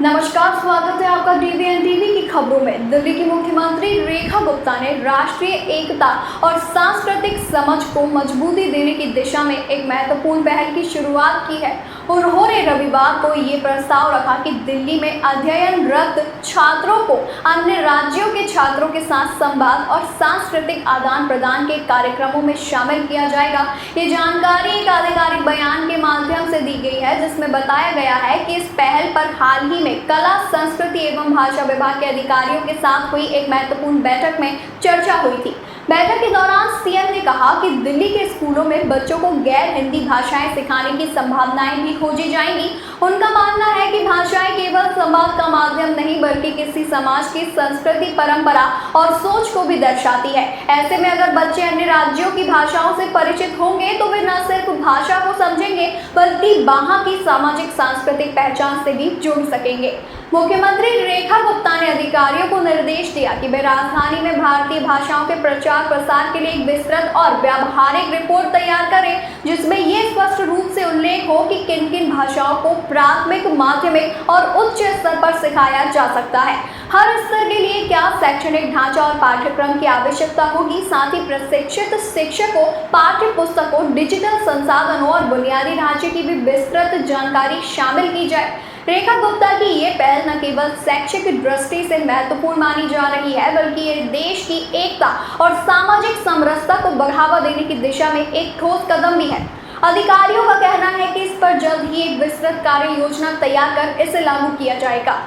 नमस्कार, स्वागत है आपका DVN टीवी की खबरों में। दिल्ली की मुख्यमंत्री रेखा गुप्ता ने राष्ट्रीय एकता और सांस्कृतिक समझ को मजबूती देने की दिशा में एक महत्वपूर्ण पहल की शुरुआत की है। उन्होंने रविवार को ये प्रस्ताव रखा कि दिल्ली में अध्ययनरत छात्रों को अन्य राज्यों के छात्रों के साथ संवाद और सांस्कृतिक आदान प्रदान के कार्यक्रमों में शामिल किया जाएगा। ये जानकारी एक आधिकारिक बयान के माध्यम से दी गई है, जिसमें बताया गया है कि इस पहल पर हाल ही में कला, संस्कृति एवं भाषा विभाग के अधिकारियों के साथ हुई एक महत्वपूर्ण बैठक में चर्चा हुई थी। बैठक के दौरान सीएम ने कहा कि दिल्ली के स्कूलों में बच्चों को गैर हिंदी भाषाएं सिखाने की संभावनाएं भी खोजी जाएंगी। उनका मानना है कि भाषाएं केवल संवाद का माध्यम नहीं, बल्कि किसी समाज की संस्कृति, परंपरा और सोच को भी दर्शाती है। ऐसे में अगर बच्चे अन्य राज्यों की भाषाओं से परिचित होंगे तो वे न सिर्फ भाषा को समझेंगे, बल्कि वहां की सामाजिक सांस्कृतिक पहचान से भी जुड़ सकेंगे। मुख्यमंत्री रेखा गुप्ता ने अधिकारियों को निर्देश दिया कि वे राजधानी में भारतीय भाषाओं के प्रचार प्रसार के लिए एक विस्तृत और व्यावहारिक रिपोर्ट तैयार करें, जिसमें ये स्पष्ट रूप से उल्लेख हो कि किन किन भाषाओं को प्राथमिक, माध्यमिक और उच्च स्तर पर सिखाया जा सकता है। हर स्तर के लिए क्या शैक्षणिक ढांचा और पाठ्यक्रम की आवश्यकता होगी। साथ ही प्रशिक्षित शिक्षकों, पाठ्य पुस्तकों, डिजिटल संसाधनों और बुनियादी ढांचे की भी विस्तृत जानकारी शामिल की जाए। रेखा गुप्ता की ये पहल न केवल शैक्षिक दृष्टि से महत्वपूर्ण मानी जा रही है, बल्कि ये देश की एकता और सामाजिक समरसता को बढ़ावा देने की दिशा में एक ठोस कदम भी है। अधिकारियों का कहना है कि इस पर जल्द ही एक विस्तृत कार्य योजना तैयार कर इसे लागू किया जाएगा।